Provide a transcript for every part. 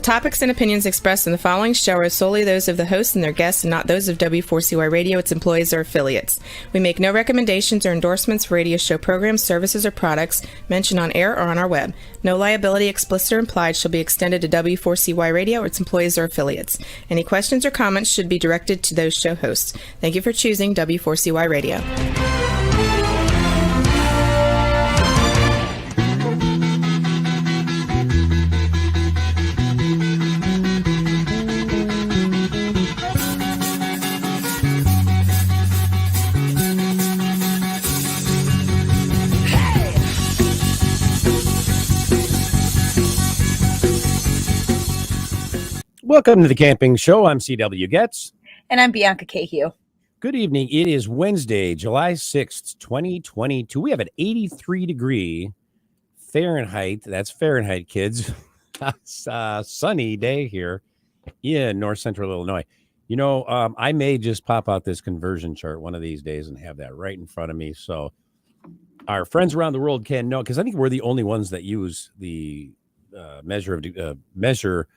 topics and opinions expressed in the following show are solely those of the host and their guests and not those of W4CY Radio, its employees, or affiliates. We make no recommendations or endorsements for radio show programs, services, or products mentioned on air or on our web. No liability, explicit or implied, shall be extended to W4CY Radio or its employees or affiliates. Any questions or comments should be directed to those show hosts. Thank you for choosing W4CY Radio. Welcome to the Camping Show. I'm CW Getz. And I'm Bianca Cahew. Good evening. It is Wednesday, July 6th, 2022. We have an 83-degree Fahrenheit. That's Fahrenheit, kids. Sunny day here in north central Illinois. You know, I may just pop out this conversion chart one of these days and have that right in front of me. So our friends around the world can know, because I think we're the only ones that use the measure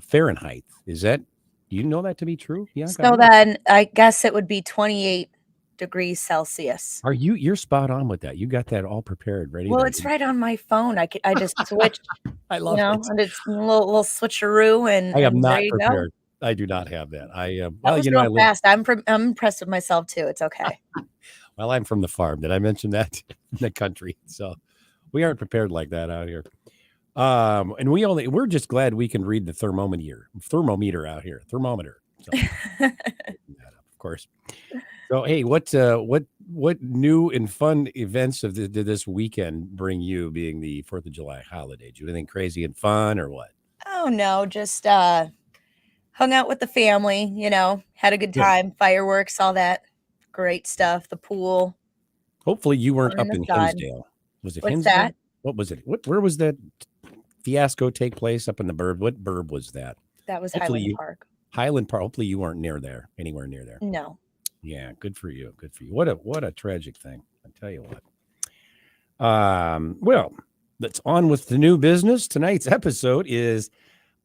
Fahrenheit. Is that, do you know that to be true? Yeah. So then I guess it would be 28 degrees Celsius. You're spot on with that. You got that all prepared, ready? Well, it's right on my phone. I just switched. I love it. And it's a little switcheroo, and I am not there you prepared. go. I do not have that. That was real fast. I'm impressed with myself too. It's okay. Well, I'm from the farm. Did I mention that? In the country, so we aren't prepared like that out here. And we're just glad we can read the thermometer out here. Thermometer. So, of course. So, hey, what new and fun events did this weekend bring you, being the 4th of July holiday? Did you do anything crazy and fun or what? Oh no, just hung out with the family, had a good time, fireworks, all that great stuff, the pool. Hopefully you weren't up in Hinsdale. Was it What's Hinsdale? that? What was it? Where was that fiasco take place? Up in the burb? What burb was that? That was Highland Park. Highland Park. Hopefully you weren't anywhere near there. No. Yeah, good for you. Good for you. What a tragic thing. I tell you what. Well, let's on with the new business. Tonight's episode is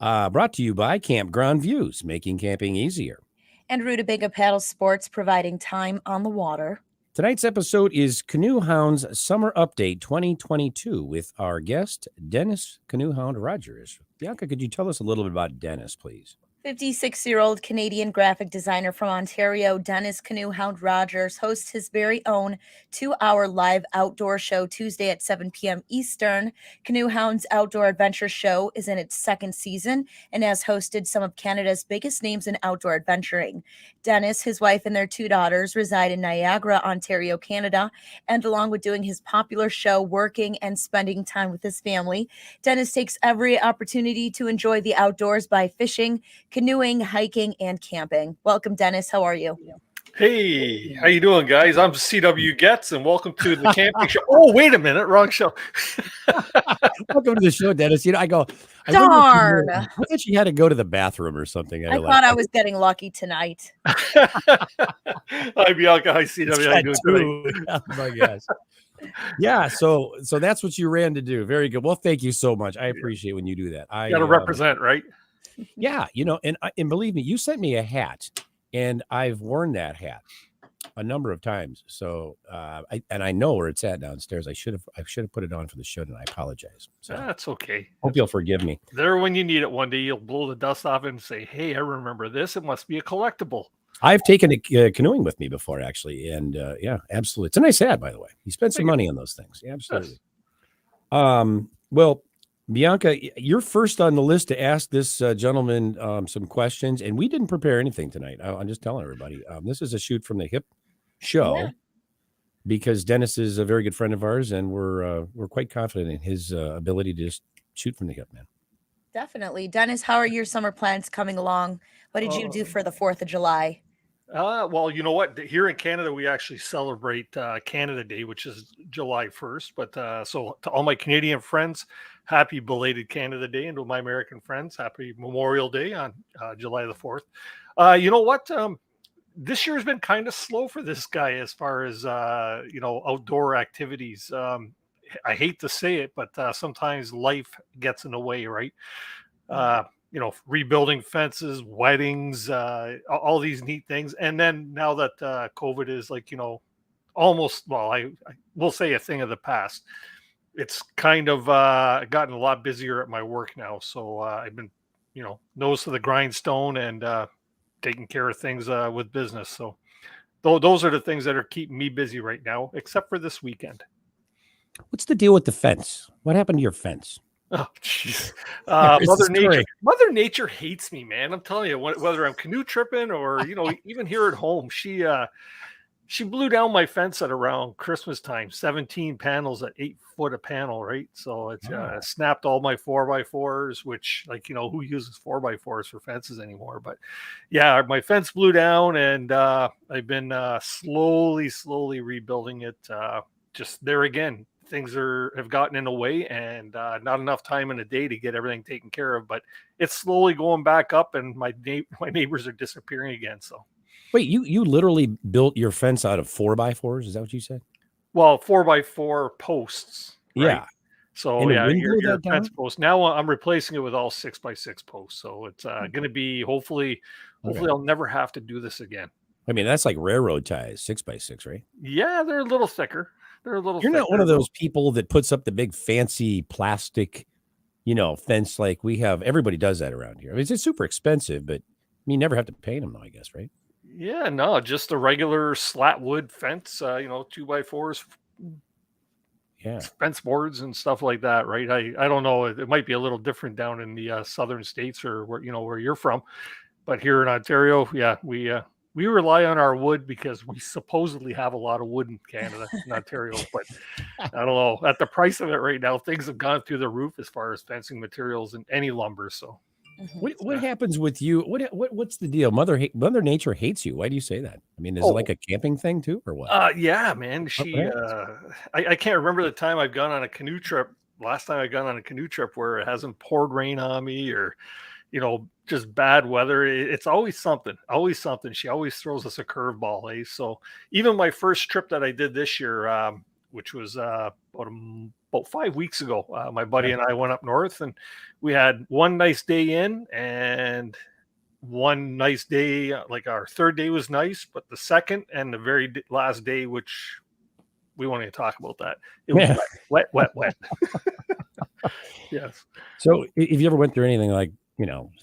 brought to you by Campground Views, making camping easier. And Rutabaga Paddle Sports, providing time on the water. Tonight's episode is Canoehound's Summer Update 2022 with our guest, Dennis Canoehound Rogers. Bianca, could you tell us a little bit about Dennis, please? 56-year-old Canadian graphic designer from Ontario, Dennis Canoehound Rogers hosts his very own 2-hour live outdoor show Tuesday at 7 p.m. Eastern. Canoehound's Outdoor Adventure Show is in its second season and has hosted some of Canada's biggest names in outdoor adventuring. Dennis, his wife, and their 2 daughters reside in Niagara, Ontario, Canada, and along with doing his popular show, working and spending time with his family, Dennis takes every opportunity to enjoy the outdoors by fishing, canoeing, hiking, and camping. Welcome, Dennis. How are you? Hey, how you doing, guys? I'm CW Getz, and welcome to the camping show. Oh, wait a minute, wrong show. Welcome to the show, Dennis. I darn. I thought you had to go to the bathroom or something. I thought I was getting lucky tonight. Hi, Bianca. Hi, CW. How you doing today? Oh my gosh. Yeah, so that's what you ran to do. Very good. Well, thank you so much. I appreciate when you do that. I got to represent, right? Yeah, and believe me, you sent me a hat, and I've worn that hat a number of times. So, I know where it's at downstairs. I should have put it on for the show, and I apologize. So that's okay. Hope you'll forgive me. There, when you need it, one day you'll blow the dust off and say, "Hey, I remember this. It must be a collectible." I've taken it canoeing with me before, actually, and yeah, absolutely. It's a nice hat, by the way. You spent some money on those things, absolutely. Yes. Well, Bianca, you're first on the list to ask this gentleman some questions, and we didn't prepare anything tonight. I'm just telling everybody. This is a shoot from the hip show because Dennis is a very good friend of ours, and we're quite confident in his ability to just shoot from the hip, man. Definitely. Dennis, how are your summer plans coming along? What did you do for the 4th of July? Well, you know what? Here in Canada, we actually celebrate Canada Day, which is July 1st. But so to all my Canadian friends, happy belated Canada Day. And to my American friends, happy Memorial Day on July the 4th. You know what? This year has been kind of slow for this guy as far as, outdoor activities. I hate to say it, but sometimes life gets in the way, right? rebuilding fences, weddings, all these neat things. And then now that COVID is like, almost, well, I will say a thing of the past. It's kind of gotten a lot busier at my work now. So I've been, nose to the grindstone and taking care of things with business. So those are the things that are keeping me busy right now, except for this weekend. What's the deal with the fence? What happened to your fence? Oh, jeez. Here's the story. Mother Nature hates me, man. I'm telling you, whether I'm canoe tripping or, even here at home, she blew down my fence at around Christmas time, 17 panels at 8 foot a panel, right? So it's snapped all my 4x4s, which, like, who uses 4x4s for fences anymore? But yeah, my fence blew down, and I've been slowly rebuilding it. Just there again, things have gotten in the way, and not enough time in a day to get everything taken care of. But it's slowly going back up, and my neighbors are disappearing again. So. Wait, you literally built your fence out of 4x4s? Is that what you said? Well, 4x4 posts. Right? Yeah. So your fence post. Now I'm replacing it with all 6x6 posts. So it's going to be hopefully I'll never have to do this again. I mean, that's like railroad ties, 6x6, right? Yeah, they're a little thicker. You're not one of those people that puts up the big fancy plastic, fence like we have. Everybody does that around here. I mean, it's super expensive, but you never have to paint them, though, I guess, right? Yeah, no, just a regular slat wood fence, 2x4s, fence boards and stuff like that, right? I don't know. It might be a little different down in the southern states or where you're from, but here in Ontario, yeah, we rely on our wood because we supposedly have a lot of wood in Canada, in Ontario. But I don't know. At the price of it right now, things have gone through the roof as far as fencing materials and any lumber. So. What happens with you? What's the deal? Mother Nature hates you. Why do you say that? I mean, is it like a camping thing too, or what? Yeah, man. I can't remember the time I've gone on a canoe trip. Last time I gone on a canoe trip where it hasn't poured rain on me or, just bad weather. It's always something. Always something. She always throws us a curveball, eh? So even my first trip that I did this year, which was about 5 weeks ago, my buddy and I went up north, and we had one nice day in and one nice day. Like our third day was nice, but the second and the very last day, which we won't even talk about that. It was wet. Yes. So if you ever went through anything like,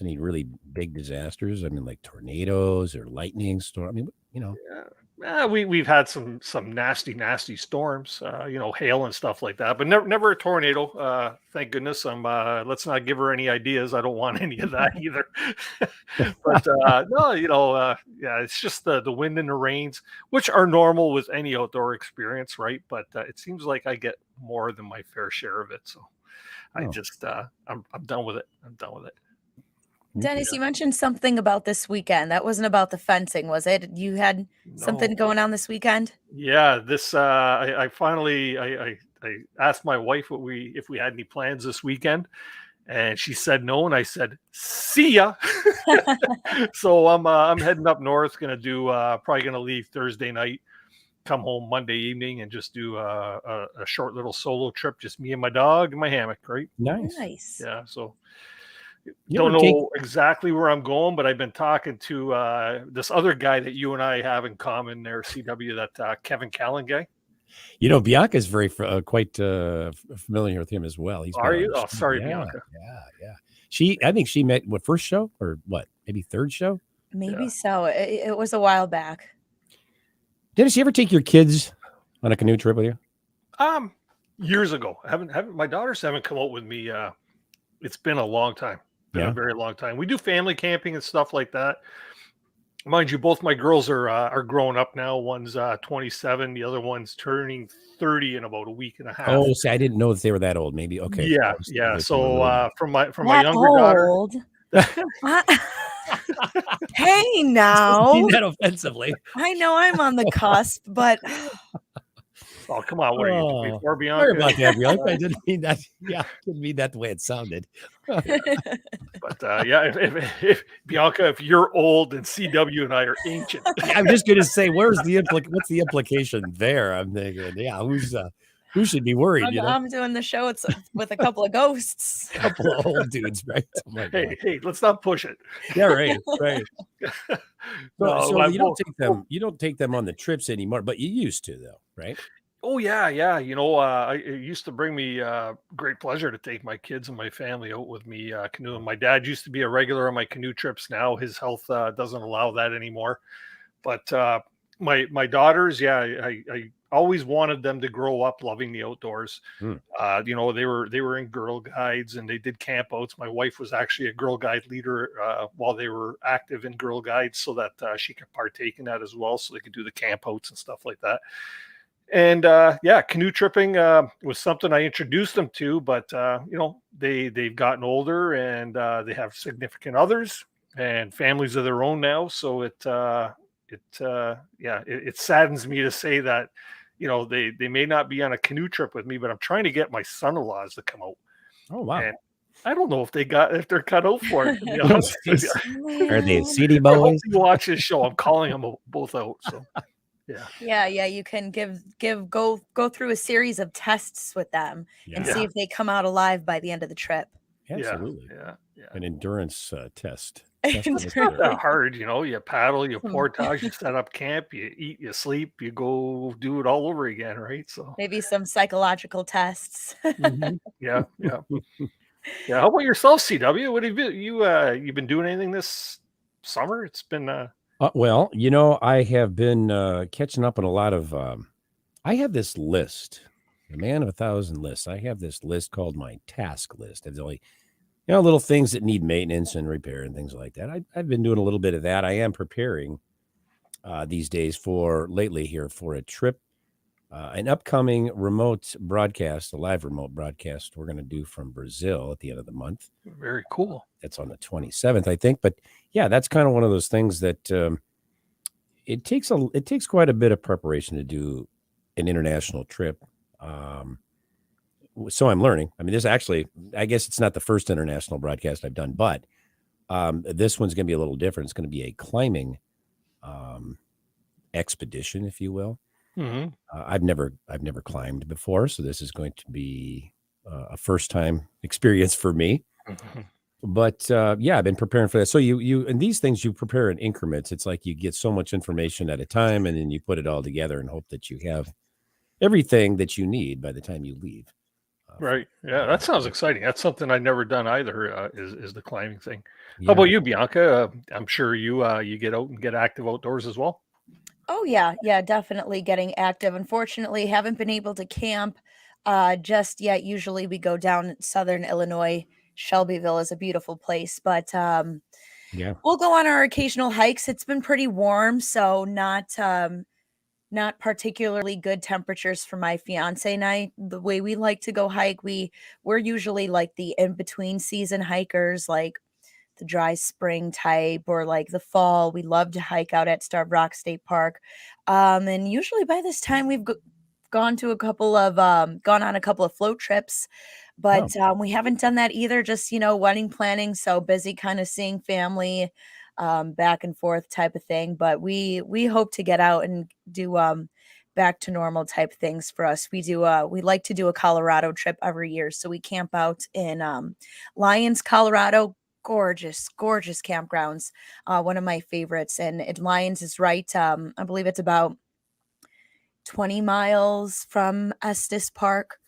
any really big disasters, I mean, like tornadoes or lightning storm, I mean, Yeah, we've had some nasty storms, hail and stuff like that, but never a tornado. Thank goodness. Let's not give her any ideas. I don't want any of that either. But no, it's just the wind and the rains, which are normal with any outdoor experience, right? But it seems like I get more than my fair share of it. So I'm done with it. I'm done with it. Dennis, you mentioned something about this weekend. That wasn't about the fencing, was it? You had something going on this weekend? Yeah, this I finally asked my wife if we had any plans this weekend, and she said no, and I said, "See ya." So I'm heading up north. Probably gonna leave Thursday night, come home Monday evening, and just do a short little solo trip, just me and my dog and my hammock. Right? Nice. Yeah. So. Don't know exactly where I'm going, but I've been talking to this other guy that you and I have in common there, CW, that Kevin Callan guy. Bianca's very quite familiar with him as well. Are you? Oh, sorry, Bianca. Yeah. I think she met first show or what? Maybe third show? Maybe so. It was a while back. Dennis, you ever take your kids on a canoe trip with you? Years ago. My daughters haven't come out with me. It's been a long time. A very long time. We do family camping and stuff like that. Mind you, both my girls are growing up now. One's 27, the other one's turning 30 in about a week and a half. Oh, see, I didn't know that they were that old. Maybe okay. Yeah. So from my younger old. Daughter. Hey, now. Mean that offensively. I know I'm on the cusp, but. Oh, come on. What are you, before Bianca? Sorry about that, Bianca. I didn't mean that. Yeah, didn't mean that the way it sounded. But if Bianca, if you're old and CW and I are ancient. I'm just going to say, what's the implication there? I'm thinking, who's Who should be worried? You know, I'm doing the show with a couple of ghosts. a couple of old dudes, right? Oh my God. Hey, let's not push it. Yeah, right, right. No, So I you don't won't- take them. You don't take them on the trips anymore, but you used to, though, right? Oh yeah. It used to bring me great pleasure to take my kids and my family out with me canoeing. My dad used to be a regular on my canoe trips. Now his health doesn't allow that anymore. But my daughters, yeah, I always wanted them to grow up loving the outdoors. Hmm. They were in Girl Guides and they did camp outs. My wife was actually a Girl Guide leader while they were active in Girl Guides, so that she could partake in that as well, so they could do the camp outs and stuff like that. And canoe tripping was something I introduced them to, but they've gotten older and they have significant others and families of their own now. So it saddens me to say that they may not be on a canoe trip with me, but I'm trying to get my son-in-laws to come out. Oh wow. And I don't know if they're cut out for it. To be honest with you. Are they CD I hope boys? you watch this show. I'm calling them both out. So. Yeah, you can go through a series of tests with them and see if they come out alive by the end of the trip. Absolutely. Yeah. An endurance test. It's not that hard, you paddle, you portage, you set up camp, you eat, you sleep, you go do it all over again, right? So Maybe some psychological tests. Yeah. How about yourself, CW? What have you been doing anything this summer? It's been Well, I have been catching up on a lot of. I have this list, the man of 1,000 lists. I have this list called my task list. It's only, little things that need maintenance and repair and things like that. I've been doing a little bit of that. I am preparing these days lately for a trip, an upcoming remote broadcast, a live remote broadcast we're going to do from Brazil at the end of the month. very cool. That's on the 27th, I think. But yeah, that's kind of one of those things that it takes quite a bit of preparation to do an international trip. So I'm learning. I mean, this actually, I guess it's not the first international broadcast I've done, but this one's going to be a little different. It's going to be a climbing expedition, if you will. Mm-hmm. I've never climbed before, so this is going to be a first time experience for me. Mm-hmm. But I've been preparing for that. So you and these things you prepare in increments. It's like you get so much information at a time, and then you put it all together and hope that you have everything that you need by the time you leave. Right. Yeah, that sounds exciting. That's something I've never done either. Is the climbing thing. Yeah. How about you, Bianca? I'm sure you get out and get active outdoors as well. Oh yeah, definitely getting active. Unfortunately, haven't been able to camp just yet. Usually we go down Southern Illinois. Shelbyville is a beautiful place, but we'll go on our occasional hikes. It's been pretty warm, so not particularly good temperatures for my fiance and I. The way we like to go hike, we're usually like the in-between season hikers, like the dry spring type or like the fall. We love to hike out at Starved Rock State Park. And usually by this time we've gone on a couple of float trips, but we haven't done that either. Just, wedding planning. So busy kind of seeing family, back and forth type of thing. But we hope to get out and do, back to normal type things for us. We like to do a Colorado trip every year. So we camp out in, Lyons, Colorado. Gorgeous campgrounds. One of my favorites. And Lyons is right. I believe it's about 20 miles from Estes Park.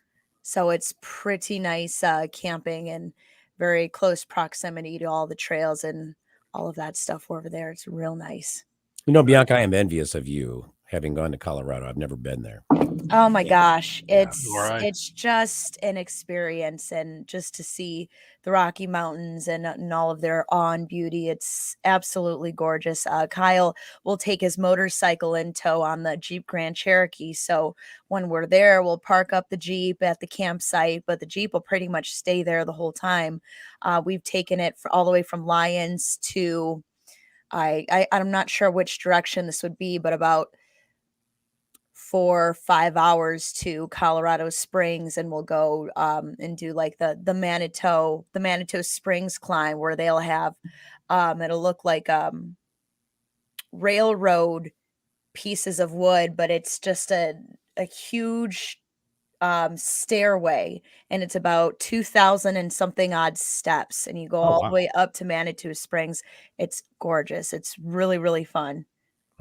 So it's pretty nice camping and very close proximity to all the trails and all of that stuff over there. It's real nice. Bianca, I am envious of you having gone to Colorado. I've never been there. Oh my gosh. Right. It's just an experience, and just to see the Rocky Mountains and all of their awe and beauty. It's absolutely gorgeous. Kyle will take his motorcycle in tow on the Jeep Grand Cherokee. So when we're there, we'll park up the Jeep at the campsite, but the Jeep will pretty much stay there the whole time. We've taken it all the way from Lyons to, I'm not sure which direction this would be, but about 4 or 5 hours to Colorado Springs, and we'll go and do like the Manitou Springs climb, where they'll have it'll look like railroad pieces of wood, but it's just a huge stairway, and it's about 2,000 and something odd steps, and you go all the way up to Manitou Springs. It's gorgeous. It's really, really fun.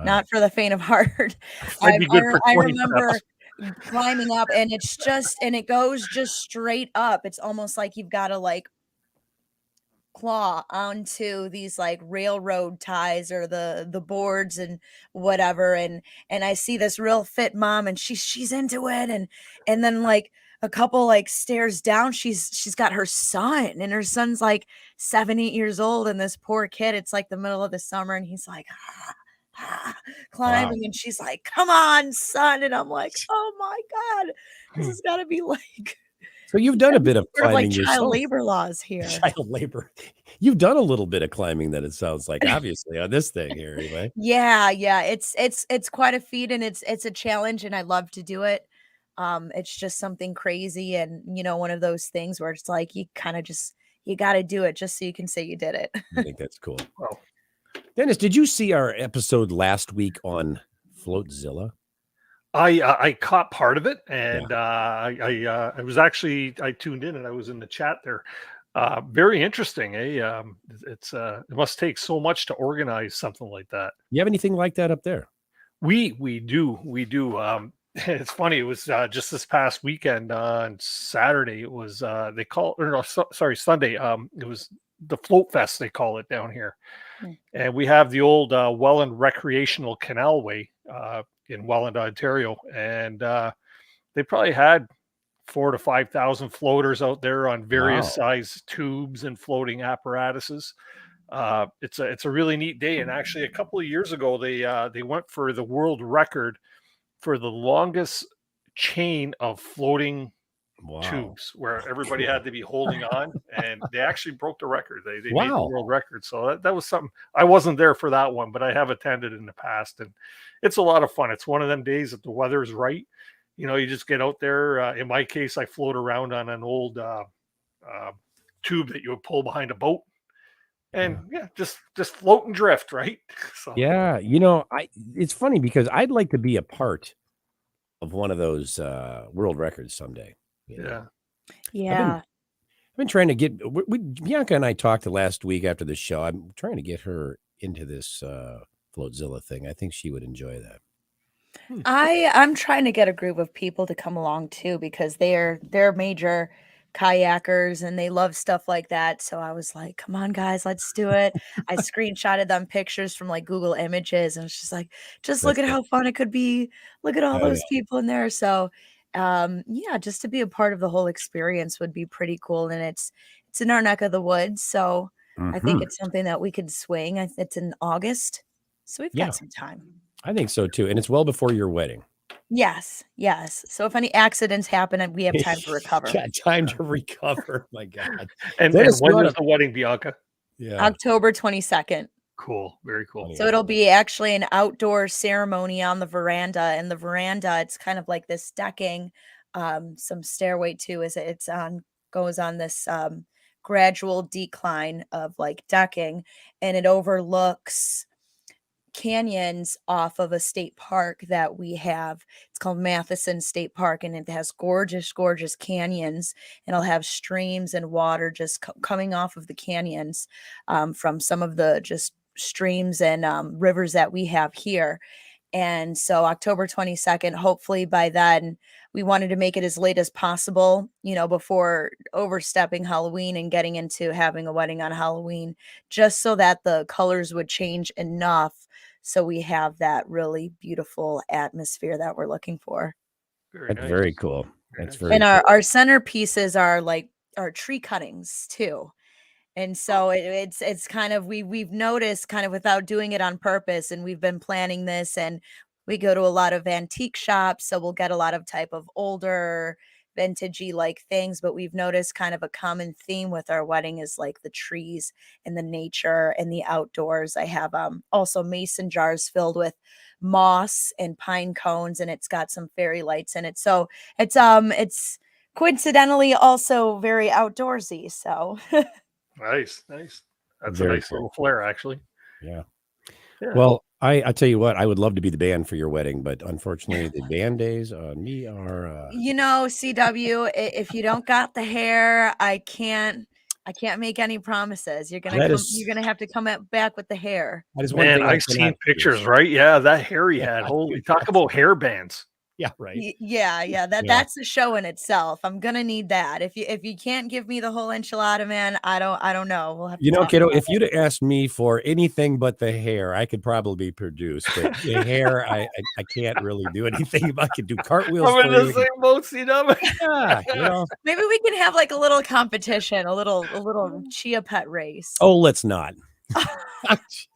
Not for the faint of heart. Might be good for I 20 remember steps. climbing up, and it goes just straight up. It's almost like you've got to like claw onto these like railroad ties or the boards and whatever, and I see this real fit mom, and she's into it, and then like a couple like stairs down, she's got her son, and her son's like 7, 8 years old, and this poor kid, it's like the middle of the summer, and he's like climbing, and she's like, come on son, and I'm like, oh my god, this has got to be like So you've done a bit of sort of like climbing child yourself. labor laws here. Child labor. You've done a little bit of climbing then, it sounds like, obviously, on this thing here anyway. Yeah, it's quite a feat, and it's a challenge, and I love to do it. It's just something crazy, and one of those things where it's like you kind of just you got to do it just so you can say you did it. I think that's cool. Well, Dennis, did you see our episode last week on Floatzilla? I caught part of it, and I was actually I tuned in and I was in the chat there. Very interesting, eh? It must take so much to organize something like that. You have anything like that up there? We do. It's funny. It was just this past weekend on Saturday. It was they call or no, sorry, Sunday. It was the Float Fest, they call it down here, and we have the old Welland Recreational Canalway in Welland, Ontario, and they probably had 4,000 to 5,000 floaters out there on various size tubes and floating apparatuses. It's a really neat day, and actually a couple of years ago they went for the world record for the longest chain of floating tubes, where everybody had to be holding on, and they actually broke the record. They made the world record. So that was something. I wasn't there for that one, but I have attended in the past, and it's a lot of fun. It's one of them days that the weather's right. You just get out there. In my case, I float around on an old tube that you would pull behind a boat, and just float and drift, right? So yeah, it's funny because I'd like to be a part of one of those world records someday. Yeah. I've been trying to get Bianca and I talked last week after the show. I'm trying to get her into this Floatzilla thing. I think she would enjoy that. I'm trying to get a group of people to come along too, because they're major kayakers and they love stuff like that. So I was like, come on guys, let's do it. I screenshotted them pictures from like Google Images, and it's just like, look at how fun it could be. Look at all those people in there. So just to be a part of the whole experience would be pretty cool. And it's in our neck of the woods. So I think it's something that we could swing. It's in August. So we've got some time. I think so too. And it's well before your wedding. Yes. So if any accidents happen, we have time to recover. Time to recover. My God. And when is the wedding, Bianca? Yeah. October 22nd. Cool. Very cool. So it'll be actually an outdoor ceremony on the veranda. And the veranda, it's kind of like this decking, some stairway too, goes on this gradual decline of like decking, and it overlooks canyons off of a state park that we have. It's called Matheson State Park, and it has gorgeous canyons, and it'll have streams and water just coming off of the canyons from some of the just streams and rivers that we have here. And so October 22nd, hopefully by then, we wanted to make it as late as possible, before overstepping Halloween and getting into having a wedding on Halloween, just so that the colors would change enough so we have that really beautiful atmosphere that we're looking for. Very cool. That's very and cool. our centerpieces are like our tree cuttings too. And so it's kind of, we've noticed kind of without doing it on purpose, and we've been planning this, and we go to a lot of antique shops, so we'll get a lot of type of older vintagey like things, but we've noticed kind of a common theme with our wedding is like the trees and the nature and the outdoors. I have also mason jars filled with moss and pine cones, and it's got some fairy lights in it. So it's coincidentally also very outdoorsy. So Nice. That's very a nice little flair, actually. Yeah. Yeah. Well, I tell you what, I would love to be the band for your wedding, but unfortunately, the band days on me are. CW, if you don't got the hair, I can't make any promises. You're That gonna have to come back with the hair. that is one Man, thing I I've cannot seen do. pictures, right? Yeah, that hair he Yeah, had. Holy, dude, talk about hair bands. yeah, right. Yeah, that's the show in itself. I'm gonna need that. If you can't give me the whole enchilada, man, I don't know. We'll have to talk Kiddo, about if you'd have asked me for anything but the hair, I could probably produce. But the hair, I can't really do anything. I could do cartwheels I'm in for the you. same boat, CW. Yeah. Maybe we can have like a little competition, a little chia pet race. Oh, let's not.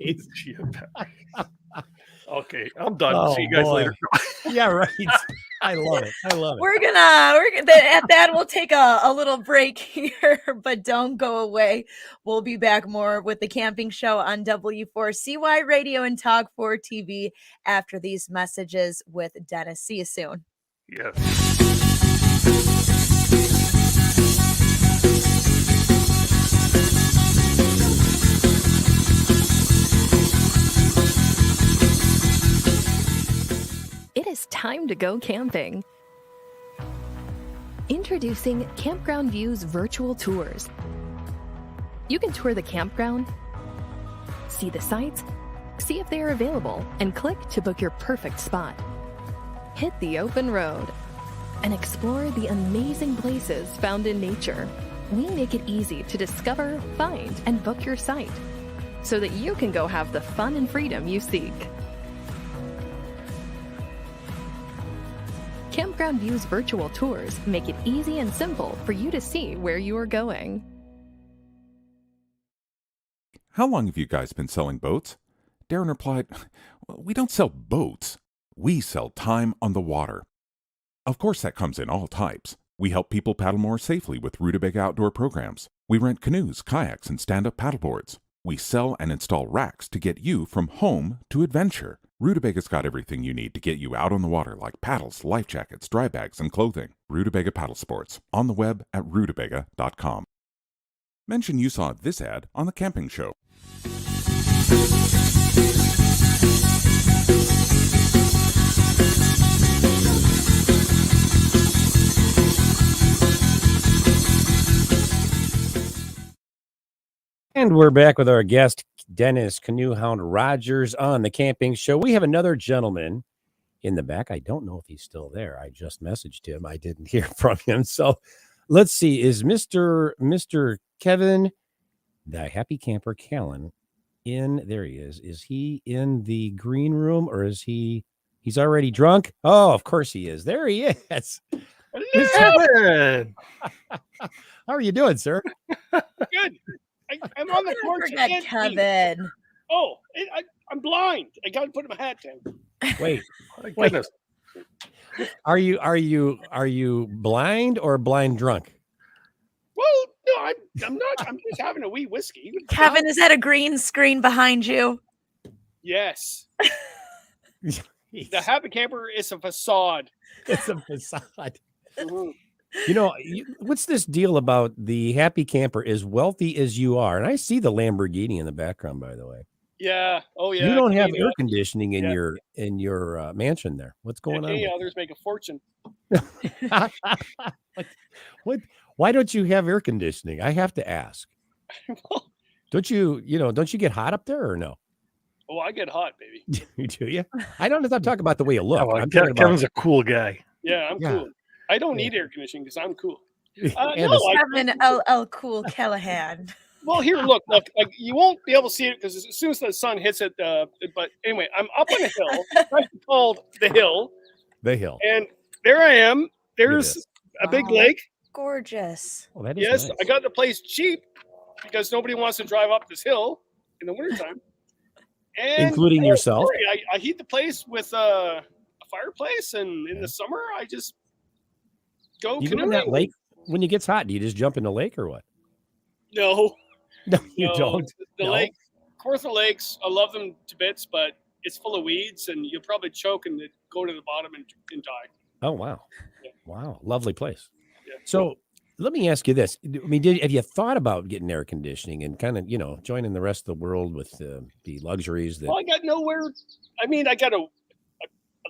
Jeez. Okay, I'm done. Oh, See you guys boy. later. Yeah, right. I love it. We're gonna at that we'll take a little break here, but don't go away. We'll be back more with the camping show on W4CY Radio and Talk 4 TV after these messages with Dennis. See you soon. Yes. It is time to go camping. Introducing Campground View's virtual tours. You can tour the campground, see the sites, see if they are available, and click to book your perfect spot. Hit the open road and explore the amazing places found in nature. We make it easy to discover, find, and book your site so that you can go have the fun and freedom you seek. Campground View's virtual tours make it easy and simple for you to see where you are going. How long have you guys been selling boats? Darren replied, we don't sell boats. We sell time on the water. Of course, that comes in all types. We help people paddle more safely with Rutabaga outdoor programs. We rent canoes, kayaks, and stand-up paddleboards. We sell and install racks to get you from home to adventure. Rutabaga's got everything you need to get you out on the water, like paddles, life jackets, dry bags, and clothing. Rutabaga Paddle Sports, on the web at rutabaga.com. Mention you saw this ad on the camping show. And we're back with our guest, Dennis Canoehound Rogers, on the camping show. We have another gentleman in the back. I don't know if he's still there. I just messaged him. I didn't hear from him. So let's see. Is Mr. Kevin, the happy camper Callan, in? There he is. Is he in the green room, or is he's already drunk? Oh, of course he is. There he is. Kevin. How are you doing, sir? Good. I'm on the porch. I Forget can't see. Kevin. Oh, I'm blind. I got to put my hat down. Wait. My goodness. Are you blind or blind drunk? Well, no, I'm not. I'm just having a wee whiskey. Kevin, is that a green screen behind you? Yes. The happy camper is a facade. It's a facade. Mhm. What's this deal about the happy camper as wealthy as you are? And I see the Lamborghini in the background, by the way. Yeah. Oh, yeah. You don't have Canadian air others- conditioning in Yeah. your mansion there. What's going Canadian on? others make a fortune. What? Why don't you have air conditioning? I have to ask. Don't you get hot up there or no? Oh, I get hot, baby. Do you? I don't know if I'm talking about the way you look. Oh, I'm talking about Kevin's a cool guy. Yeah, I'm Yeah. cool. I don't need air conditioning because I'm cool. and No, Kevin L. Cool Callahan. Well, here, look. Like you won't be able to see it because as soon as the sun hits it. But anyway, I'm up on a hill, right, called the hill, the hill. and there I am. It There's is. a big Wow. lake. Gorgeous. Oh, that is Yes, nice. I got the place cheap because nobody wants to drive up this hill in the wintertime. And Including yourself? sorry, I heat the place with a fireplace, and in the summer I just go You go in canoeing. that lake when it gets hot. Do you just jump in the lake or what? No, No, you no, don't. The No? lake, Kawartha Lakes, I love them to bits, but it's full of weeds, and you'll probably choke and go to the bottom and die. Oh wow, Yeah. wow, lovely place. Yeah. So Let me ask you this. I mean, have you thought about getting air conditioning and kind of, joining the rest of the world with the luxuries that? Well, I got nowhere. I mean, I got a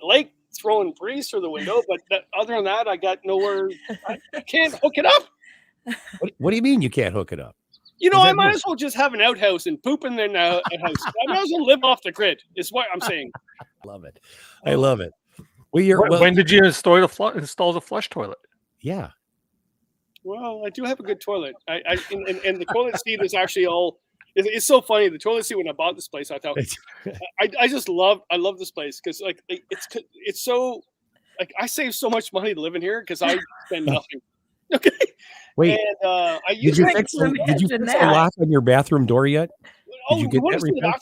lake throwing breeze through the window, but other than that, I got nowhere. I can't hook it up. What do you mean you can't hook it up? I might as well just have an outhouse and poop in there a house. I might as well live off the grid. Is what I'm saying. Love it. I love it. When did you install the flush toilet? Yeah. Well, I do have a good toilet. And the toilet seat is actually all. It's so funny. The toilet seat when I bought this place, I thought I love this place because it's so like I save so much money living here because I spend nothing. Okay. Wait. And did you fix the lock on your bathroom door yet? Did you get that repaired?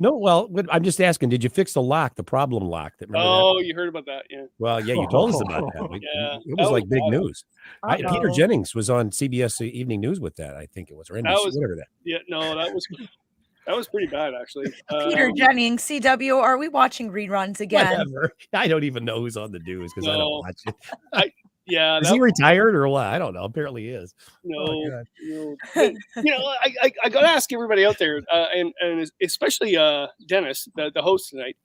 No, well, I'm just asking. Did you fix the lock, the problem lock? You heard about that? Yeah. Well, yeah, you told us about that. It was like big news. Peter Jennings was on CBS Evening News with that. I think it was, or NBC, whatever that. Yeah, no, that was pretty bad actually. Peter Jennings, CW. Are we watching reruns again? Whatever. I don't even know who's on the news because I don't watch it. Yeah, is he retired or what? I don't know. Apparently he is. No, I gotta ask everybody out there, and especially Dennis, the host tonight.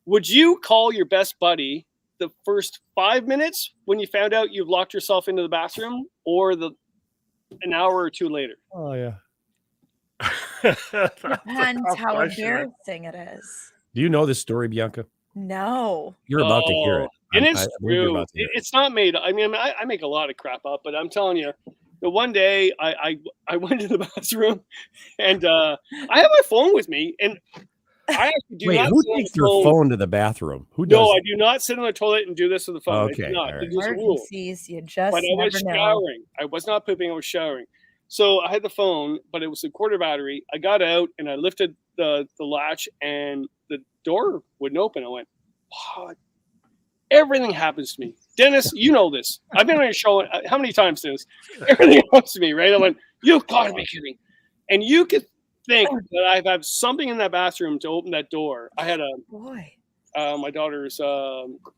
Would you call your best buddy the first 5 minutes when you found out you've locked yourself into the bathroom, or an hour or two later? Oh yeah. Depends how embarrassing it is. Do you know this story, Bianca? No. You're about to hear it. And it's true. It's not made. I mean, I make a lot of crap up, but I'm telling you, the one day I went to the bathroom and I have my phone with me, and I actually do not. Who takes their phone to the bathroom? Who does? No, I do not sit on the toilet and do this with the phone. Okay, emergencies, you just. But I was showering. I was not pooping. I was showering. So I had the phone, but it was a quarter battery. I got out and I lifted the latch, and the door wouldn't open. I went, wow. Everything happens to me. Dennis, you know this. I've been on your show how many times, Dennis? Everything happens to me, right? I went, you've got to be kidding. And you could think that I have something in that bathroom to open that door. I had my daughter's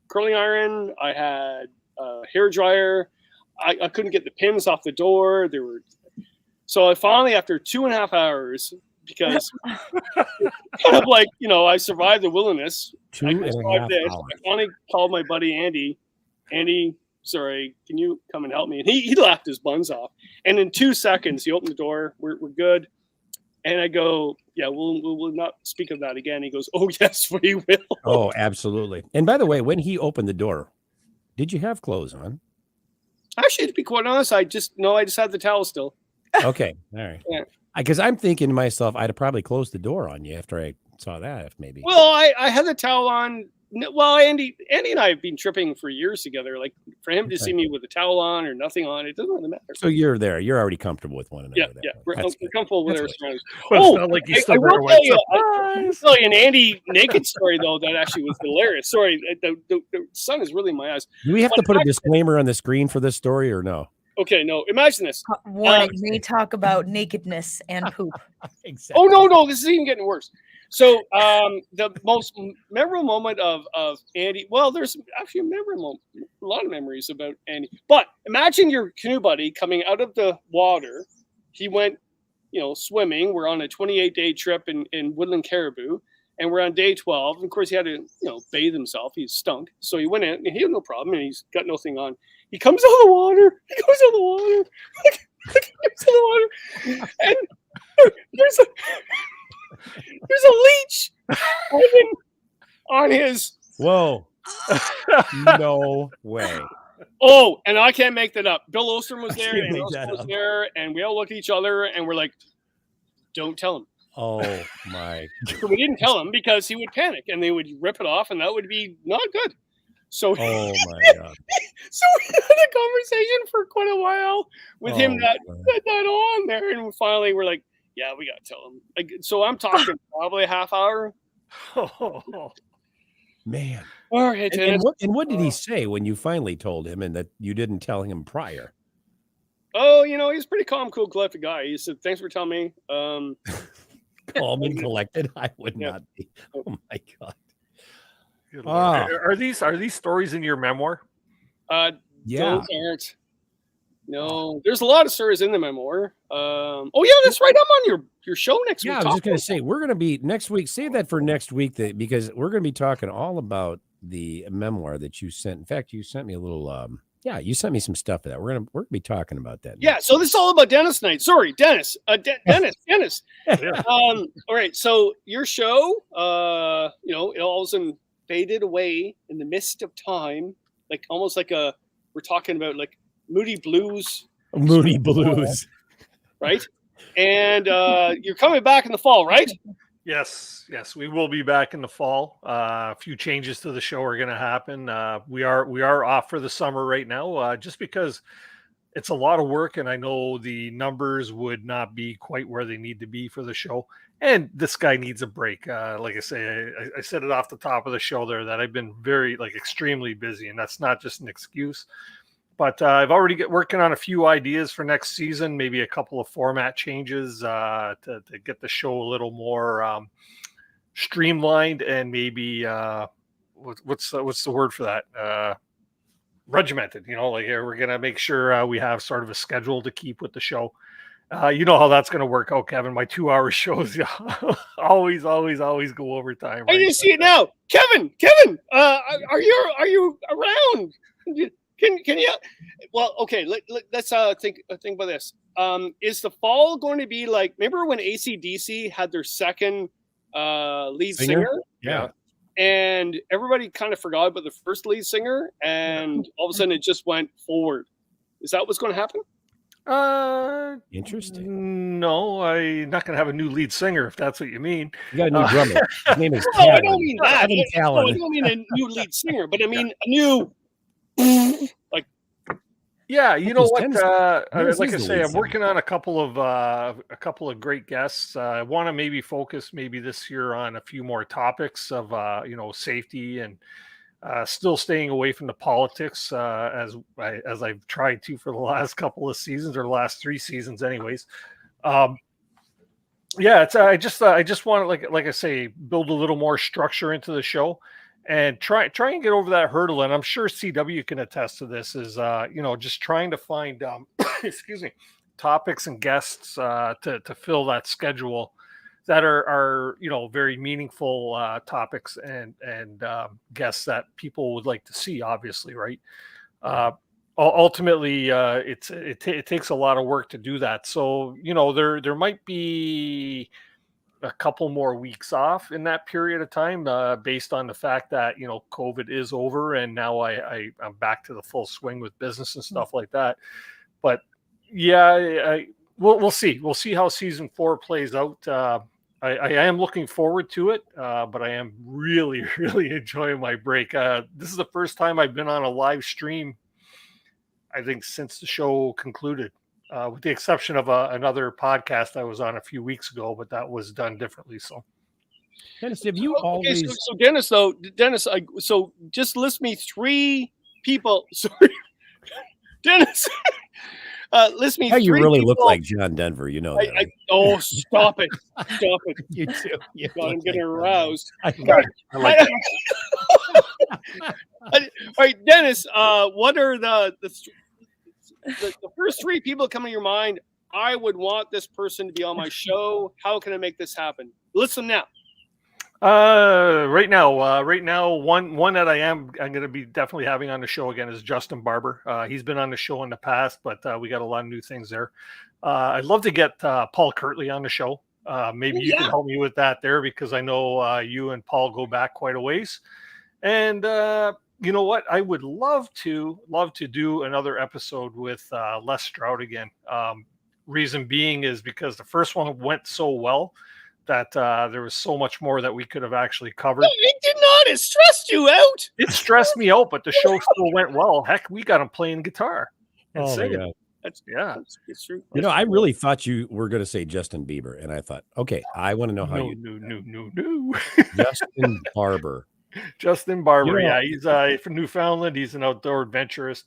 curling iron. I had a hair dryer. I couldn't get the pins off the door. So I finally, after 2.5 hours, because kind of like, I survived the wilderness. I finally called my buddy Andy. Andy, sorry, can you come and help me? And he laughed his buns off. And in 2 seconds, he opened the door. We're good. And I go, yeah, we'll not speak of that again. He goes, oh, yes, we will. Oh, absolutely. And by the way, when he opened the door, did you have clothes on? Actually, to be quite honest, I just had the towel still. Okay. All right. Yeah. Because I'm thinking to myself, I'd have probably closed the door on you after I saw that, if maybe. Well, I had the towel on. Well, Andy and I have been tripping for years together. Like for him to see me with a towel on or nothing on, it doesn't really matter. So you're there. You're already comfortable with one another. Yeah. We're comfortable with our surroundings. Well, it's not like you still I will tell you an Andy naked story though that actually was hilarious. Sorry, the sun is really in my eyes. Do we have to put a disclaimer on the screen for this story or no? Okay, no. Imagine this. Warning: may talk about nakedness and poop. Exactly. Oh no! This is even getting worse. So, the most memorable moment of Andy. Well, there's actually a lot of memories about Andy. But imagine your canoe buddy coming out of the water. He went, swimming. We're on a 28-day trip in Woodland Caribou, and we're on day 12. And of course, he had to, bathe himself. He stunk, so he went in, and he had no problem, and he's got nothing on. He comes out of the water. He goes out of the water. And there's a leech on his. Whoa. No way. Oh, and I can't make that up. Bill Ostrom was there, and Ostrom was there, and we all looked at each other, and we're like, don't tell him. Oh, my. So we didn't tell him because he would panic, and they would rip it off, and that would be not good. So, oh my God. So we had a conversation for quite a while with him not on there, and finally we're like, yeah, we gotta tell him. Like, so I'm talking probably a half hour. Man. All right. And what did he say when you finally told him and that you didn't tell him prior? Oh, he's a pretty calm, cool, collected guy. He said, thanks for telling me. Calm and collected? I would not be. Oh my God. Are these stories in your memoir? Yeah. Those aren't. No, there's a lot of stories in the memoir. Oh yeah, that's right. I'm on your show next week. Yeah, I was just going to say, we're going to be next week. Save that for next week because we're going to be talking all about the memoir that you sent. In fact, you sent me a little, you sent me some stuff for that. We're going to be talking about that. Yeah, so this is all about Dennis tonight. Sorry, Dennis. Dennis. All right, so your show, it all of a sudden faded away in the mist of time, like almost like we're talking about like Moody Blues, right? And you're coming back in the fall, right? Yes, we will be back in the fall. A few changes to the show are going to happen. We are off for the summer right now, just because it's a lot of work, and I know the numbers would not be quite where they need to be for the show. And this guy needs a break. Like I say, I said it off the top of the show there that I've been very extremely busy, and that's not just an excuse. But I've already working on a few ideas for next season, maybe a couple of format changes to get the show a little more streamlined and maybe what's the word for that? Regimented. We're going to make sure we have sort of a schedule to keep with the show. You know how that's going to work out, Kevin. My 2-hour shows always go over time. Right? I just see it now. Kevin, are you around? Can you? Well, okay. Let's think about this. Is the fall going to be like? Remember when AC/DC had their second lead singer? Yeah. And everybody kind of forgot about the first lead singer, and all of a sudden it just went forward. Is that what's going to happen? Interesting. No, I'm not going to have a new lead singer if that's what you mean. You got a new drummer. His name is No, I don't mean that. No, I don't mean a new lead singer, but I mean a new Yeah, you know what? Like I say, I'm working on a couple of great guests. I want to maybe focus this year on a few more topics of safety and still staying away from the politics as I've tried to for the last couple of seasons, or the last 3 seasons, anyways. I just want to like I say, build a little more structure into the show. And try and get over that hurdle. And I'm sure CW can attest to this, is just trying to find excuse me, topics and guests to fill that schedule that are very meaningful topics and guests that people would like to see, obviously, right? Ultimately, it takes a lot of work to do that. So there might be a couple more weeks off in that period of time, based on the fact that COVID is over and now I'm back to the full swing with business and stuff like that. But yeah, we'll see. We'll see how season 4 plays out. I am looking forward to it, but I am really, really enjoying my break. This is the first time I've been on a live stream, I think, since the show concluded. With the exception of another podcast I was on a few weeks ago, but that was done differently. So, Dennis, have you always? So Dennis, so just list me 3 people. Sorry, Dennis. List me. How you 3 really people. look like John Denver, you know that. Oh, stop it! Stop it! You too. God, I'm getting aroused. I like All right, Dennis. What are the first 3 people coming to your mind? I would want this person to be on my show. How can I make this happen? List them now. Right now, one that I'm going to be definitely having on the show again is Justin Barber. He's been on the show in the past, but we got a lot of new things there. I'd love to get Paul Kirtley on the show. Maybe you can help me with that there, because I know you and Paul go back quite a ways. And you know what? I would love to do another episode with Les Stroud again. Reason being is because the first one went so well that there was so much more that we could have actually covered. No, it did not. It stressed you out. It stressed me out, but the show still went well. Heck, we got him playing guitar and singing. My God. It's true. I really thought you were going to say Justin Bieber, and I thought, okay, I want to know how No. Justin Barber. Justin Barber, he's from Newfoundland. He's an outdoor adventurist.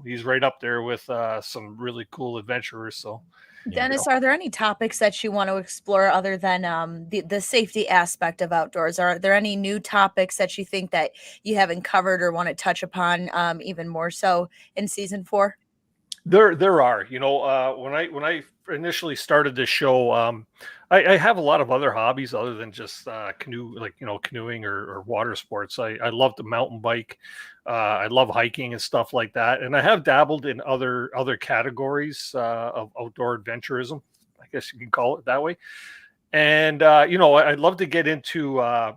He's right up there with some really cool adventurers. So, Dennis, are there any topics that you want to explore other than the safety aspect of outdoors? Are there any new topics that you think that you haven't covered or want to touch upon even more so in season 4? There are, when I initially started this show, I have a lot of other hobbies other than just canoeing or water sports. I love to mountain bike. I love hiking and stuff like that. And I have dabbled in other categories of outdoor adventurism, I guess you can call it that way. And I'd love to get into a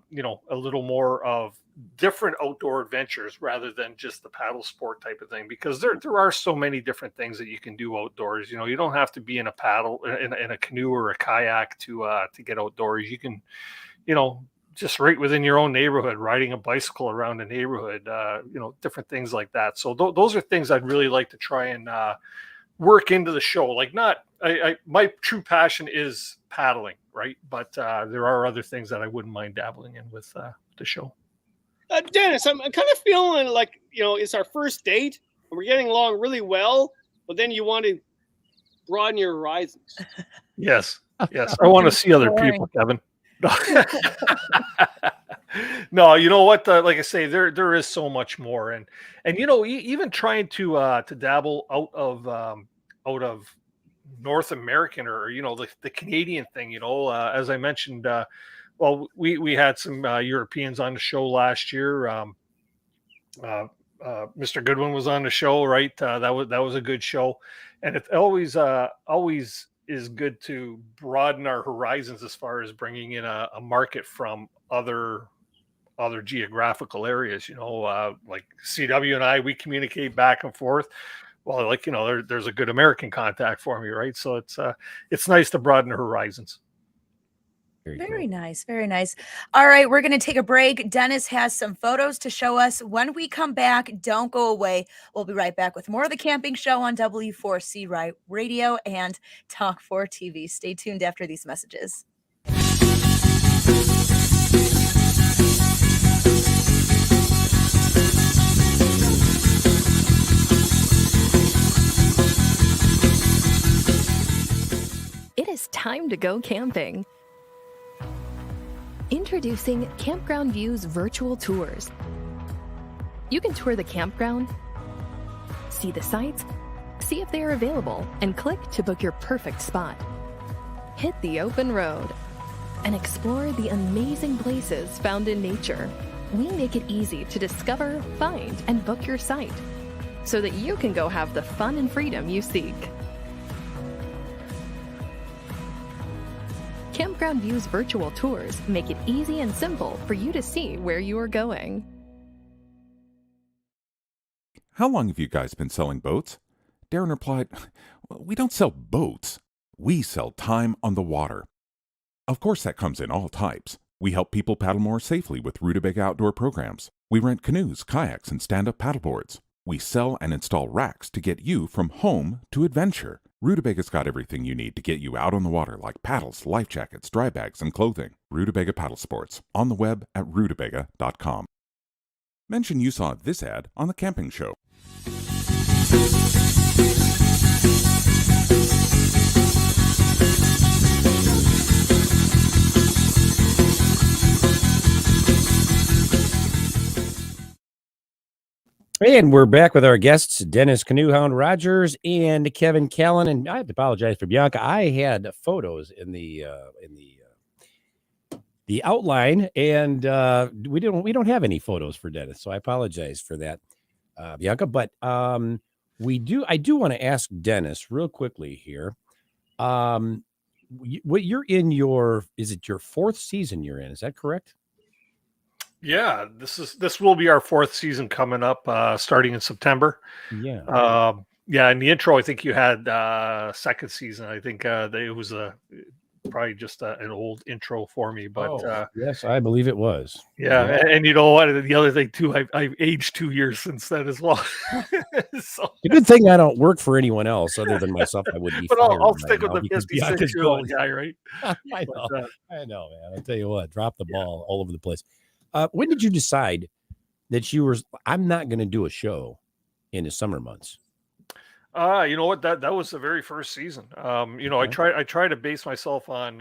little more of different outdoor adventures rather than just the paddle sport type of thing, because there are so many different things that you can do outdoors. You don't have to be in a paddle in a canoe or a kayak to get outdoors. You can, just right within your own neighborhood, riding a bicycle around the neighborhood, different things like that. So those are things I'd really like to try and work into the show. Like, not my true passion is paddling, right? But there are other things that I wouldn't mind dabbling in with the show. Dennis, I'm kind of feeling like, it's our first date and we're getting along really well, but then you want to broaden your horizons. Yes. I want to see other people, Kevin. No, you know what? Like I say, there is so much more, and even trying to dabble out of North American or the Canadian thing. As I mentioned, well, we had some Europeans on the show last year. Mr. Goodwin was on the show, right? That was a good show, and it always is good to broaden our horizons as far as bringing in a market from other geographical areas. Like CW and I, we communicate back and forth. Well, there's a good American contact for me, right? So it's nice to broaden the horizons. Very nice. Very nice. All right, we're going to take a break. Dennis has some photos to show us. When we come back, don't go away. We'll be right back with more of the camping show on W4C Radio and Talk 4 TV. Stay tuned after these messages. It is time to go camping. Introducing Campground View's virtual tours. You can tour the campground, see the sights, see if they are available, and click to book your perfect spot. Hit the open road and explore the amazing places found in nature. We make it easy to discover, find, and book your site so that you can go have the fun and freedom you seek. Campground View's virtual tours make it easy and simple for you to see where you are going. How long have you guys been selling boats? Darren replied, we don't sell boats. We sell time on the water. Of course, that comes in all types. We help people paddle more safely with Rutabaga outdoor programs. We rent canoes, kayaks, and stand-up paddleboards. We sell and install racks to get you from home to adventure. Rutabaга's got everything you need to get you out on the water, like paddles, life jackets, dry bags, and clothing. Rutabaga Paddle Sports, on the web at rutabaga.com. Mention you saw this ad on The Camping Show. And we're back with our guests, Dennis Canoehound Rogers and Kevin Callan. And I have to apologize for Bianca. I had photos in the outline, and we don't have any photos for Dennis, so I apologize for that, Bianca. But I do want to ask Dennis real quickly here. What you're in is it your fourth season you're in? Is that correct? Yeah, this will be our fourth season coming up, starting in September. Yeah. Yeah. In the intro, I think you had second season. I think it was probably just an old intro for me, but yes, I believe it was. Yeah. And you know what? The other thing too, I've aged 2 years since then as well. So the good thing I don't work for anyone else other than myself. I would be. But fired I'll right stick with now the because 56-year-old guy, right? I know, man. I tell you what, drop the ball all over the place. When did you decide that I'm not going to do a show in the summer months? You know what? That was the very first season. Okay. I try to base myself on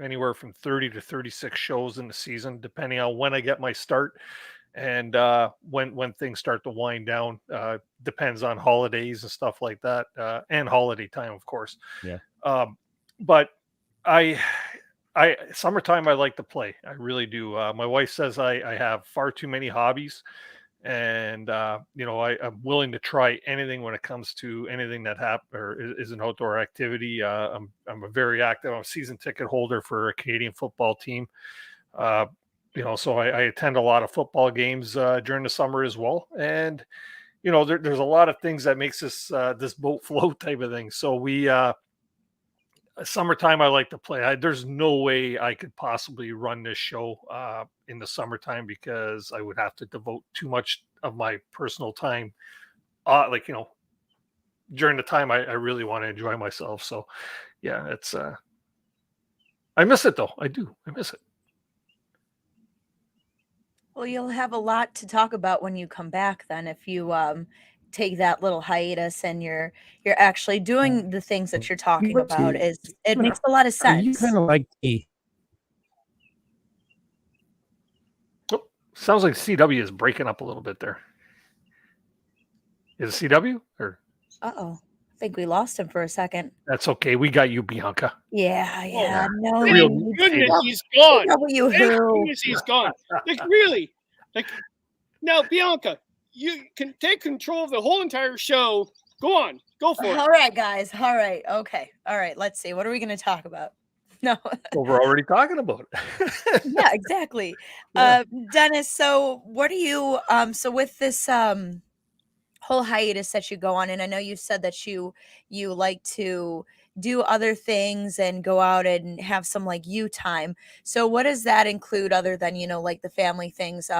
anywhere from 30 to 36 shows in the season, depending on when I get my start. And when things start to wind down, depends on holidays and stuff like that, and holiday time, of course. Yeah. But I summertime I like to play. I really do. My wife says I have far too many hobbies, and I'm willing to try anything when it comes to anything that is an outdoor activity. I'm a very active. I'm a season ticket holder for a Canadian football team. So I attend a lot of football games during the summer as well. And there's a lot of things that makes this boat float type of thing. So we summertime I like to play. There's no way I could possibly run this show in the summertime, because I would have to devote too much of my personal time, during the time I really want to enjoy myself. So yeah, it's I miss it though. I do. I miss it. Well, you'll have a lot to talk about when you come back then, if you take that little hiatus and you're actually doing the things that you're talking about. It makes a lot of Are you sense. kind of like a Oh, sounds like CW is breaking up a little bit there. Is it CW or? Uh-oh. I think we lost him for a second. That's okay. We got you, Bianca. Yeah. No. Thank goodness he's gone. CW Thank who? goodness he's gone. Really. Now, Bianca, you can take control of the whole entire show. Go on. Go for it. All right, guys. All right. Okay. All right. Let's see. What are we going to talk about? No. Well, we're already talking about it. Yeah, exactly. Yeah. Dennis, so what do you so with this whole hiatus that you go on, and I know you said that you like to do other things and go out and have some like you time. So what does that include other than, like the family things?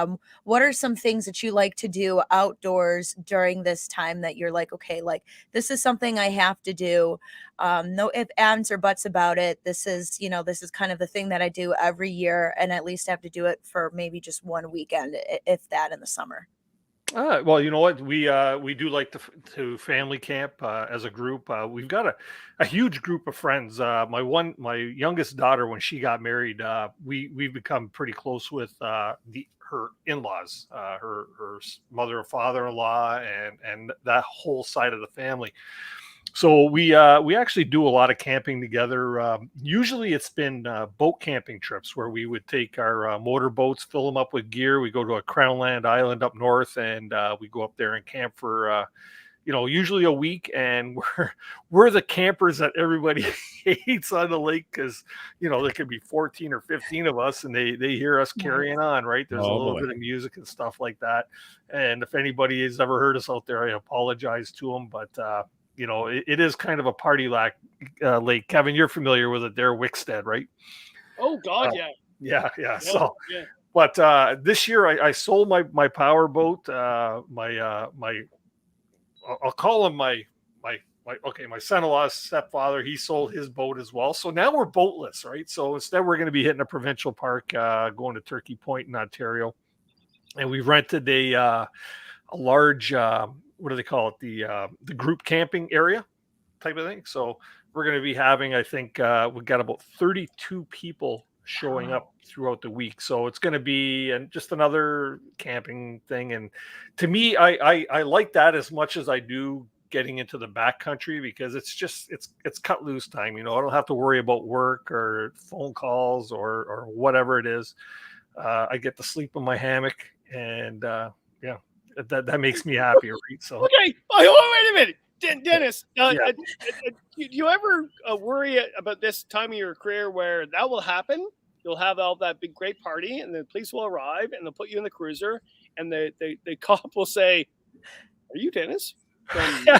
What are some things that you like to do outdoors during this time that you're like, okay, like this is something I have to do. No ifs, ands, or buts about it. This is kind of the thing that I do every year, and at least have to do it for maybe just one weekend, if that, in the summer. Well, you know what? We do like to family camp as a group. We've got a huge group of friends. My youngest daughter, when she got married, we've become pretty close with her in-laws, her mother and father-in-law, and that whole side of the family. So we actually do a lot of camping together. Usually it's been boat camping trips where we would take our motor boats, fill them up with gear. We go to a Crownland island up north, and we go up there and camp for usually a week. And we're the campers that everybody hates on the lake, because there could be 14 or 15 of us, and they hear us carrying on. Right? There's a little bit of music and stuff like that. And if anybody has ever heard us out there, I apologize to them, but it is kind of a party lake. Kevin, you're familiar with it there, Wickstead, right? Oh God, yeah. Yeah. So, but this year I sold my power boat. I'll call him my son-in-law's stepfather. He sold his boat as well. So now we're boatless, right? So instead we're going to be hitting a provincial park, going to Turkey Point in Ontario, and we rented a large. What do they call it? The group camping area type of thing. So we're going to be having, I think we've got about 32 people showing up throughout the week. So it's going to be just another camping thing. And to me, I like that as much as I do getting into the backcountry, because it's cut loose time. I don't have to worry about work or phone calls or whatever it is. I get to sleep in my hammock, and that makes me happy, right? So okay. Oh, wait a minute, Dennis. Do you ever worry about this time of your career where that will happen? You'll have all that big great party, and the police will arrive, and they'll put you in the cruiser, and the cop will say, "Are you Dennis?" Are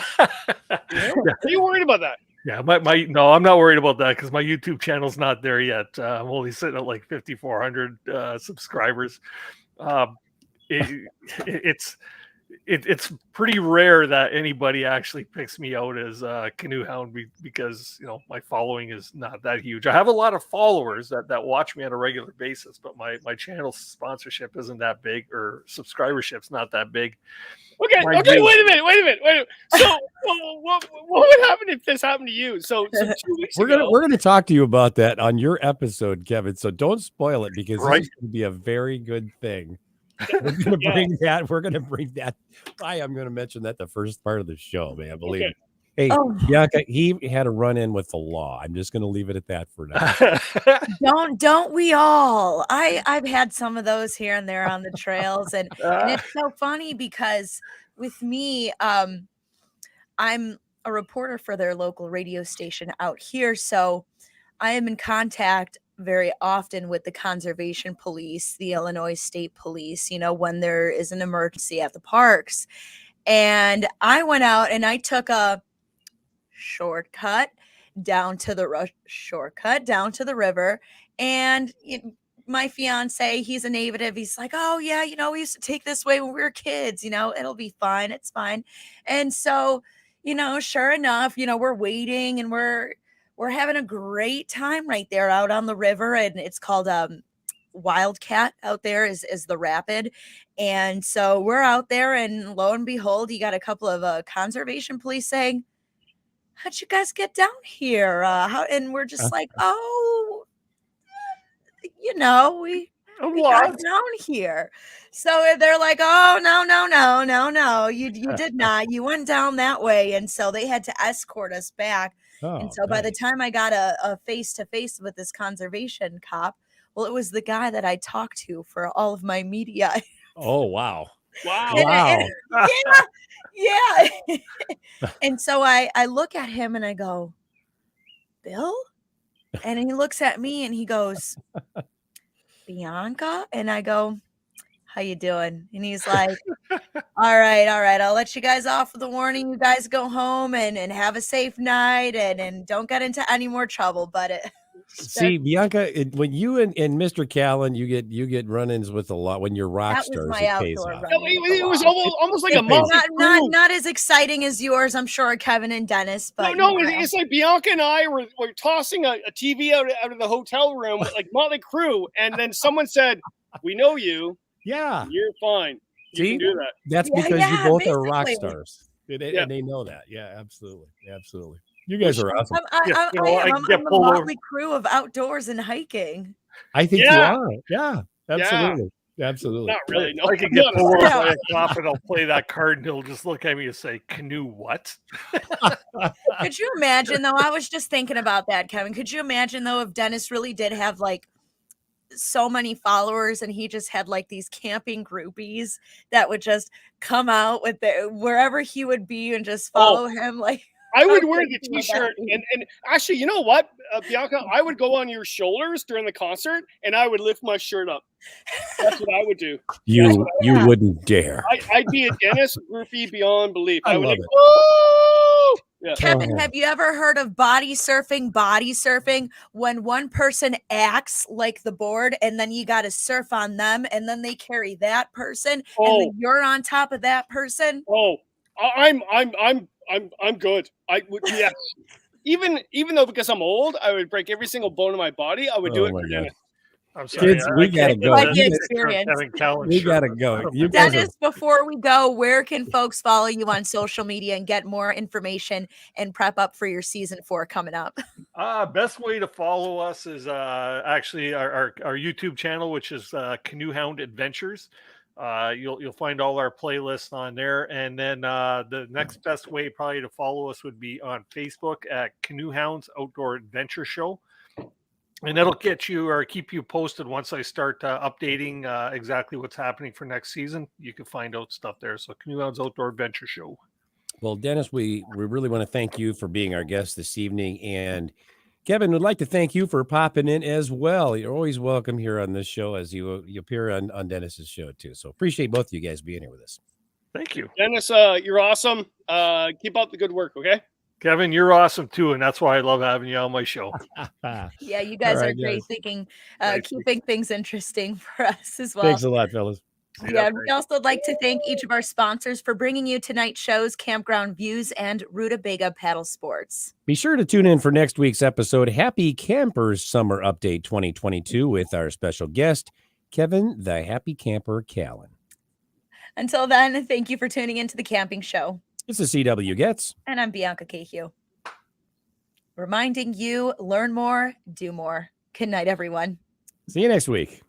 you worried about that? Yeah, no, I'm not worried about that, because my YouTube channel's not there yet. I'm only sitting at like 5,400 subscribers. It's pretty rare that anybody actually picks me out as Canoehound, because my following is not that huge. I have a lot of followers that watch me on a regular basis, but my channel sponsorship isn't that big, or subscribership's not that big. Okay, wait a minute. So what would happen if this happened to you? So 2 weeks ago, we're gonna talk to you about that on your episode, Kevin. So don't spoil it, because Right. this is going to be a very good thing. We're gonna bring that. We're gonna bring that. I am gonna mention that the first part of the show, man. Believe me. Hey, Oh. Bianca, he had a run in with the law. I'm just gonna leave it at that for now. Don't we all? I've had some of those here and there on the trails, and it's so funny because with me, I'm a reporter for their local radio station out here, so I am in contact very often with the conservation police, the Illinois State Police, when there is an emergency at the parks. And I went out and I took a shortcut down to the river. And my fiance, he's a native. He's like, oh yeah, we used to take this way when we were kids. It'll be fine. It's fine. And so, sure enough, we're waiting and we're having a great time right there out on the river, and it's called Wildcat out there is the rapid. And so we're out there, and lo and behold, you got a couple of conservation police saying, how'd you guys get down here? And we're just like, oh, we got down here. So they're like, oh, no, you did not. You went down that way. And so they had to escort us back. And so by the time I got a face-to-face with this conservation cop, well, it was the guy that I talked to for all of my media. Oh, wow. And yeah. And so I look at him and I go, Bill? And he looks at me and he goes, Bianca? And I go, how you doing? And he's like, all right. I'll let you guys off with a warning. You guys go home and have a safe night and don't get into any more trouble. But see, Bianca, when you and Mr. Callan, you get run-ins with a lot when you're rock that stars. Was my outdoor it was almost like a month. Not as exciting as yours, I'm sure, Kevin and Dennis. But no, it's like Bianca and I were tossing a TV out of the hotel room, like Motley Crue, and then someone said, "We know you. Yeah, you're fine. You can do that." That's because you both are rock stars, and they know that. Yeah, absolutely. You guys are awesome. I'm a motley crew of outdoors and hiking. I think you are. Yeah, absolutely. Yeah. Absolutely. Not really. No, I can get pulled over by a cop and I'll play that card and he'll just look at me and say, "Canoe what?" Could you imagine though? I was just thinking about that, Kevin. Could you imagine though if Dennis really did have like so many followers and he just had like these camping groupies that would just come out with wherever he would be and just follow him like. I would wear the t-shirt and actually, you know what, Bianca, I would go on your shoulders during the concert and I would lift my shirt up. That's what I would do. You wouldn't dare. I'd be a Dennis groupie beyond belief. I would love like, it. woo! Yeah. Kevin, have you ever heard of body surfing? When one person acts like the board and then you got to surf on them and then they carry that person and then you're on top of that person. Oh, I'm good. I would, yes. Even though because I'm old, I would break every single bone in my body. I would do it for Dennis. I'm sorry. Kids, we gotta go. We gotta go. Dennis, before we go, where can folks follow you on social media and get more information and prep up for your season 4 coming up? Best way to follow us is actually our YouTube channel, which is Canoehound Adventures. You'll find all our playlists on there, and then the next best way probably to follow us would be on Facebook at Canoehounds Outdoor Adventure Show, and that'll get you or keep you posted once I start updating exactly what's happening for next season. You can find out stuff there. So Canoehounds Outdoor Adventure Show. Well, Dennis, we really want to thank you for being our guest this evening, and Kevin, would like to thank you for popping in as well. You're always welcome here on this show as you appear on Dennis's show too. So appreciate both of you guys being here with us. Thank you. Dennis, you're awesome. Keep up the good work, okay? Kevin, you're awesome too, and that's why I love having you on my show. Yeah, you guys are great thinking, keeping things interesting for us as well. Thanks a lot, fellas. Yeah, we'd also like to thank each of our sponsors for bringing you tonight's shows, Campground Views and Rutabaga Paddle Sports. Be sure to tune in for next week's episode, Happy Campers Summer Update 2022, with our special guest, Kevin the Happy Camper Callan. Until then, thank you for tuning into the Camping Show. This is CW Getz. And I'm Bianca Cahew. Reminding you, learn more, do more. Good night, everyone. See you next week.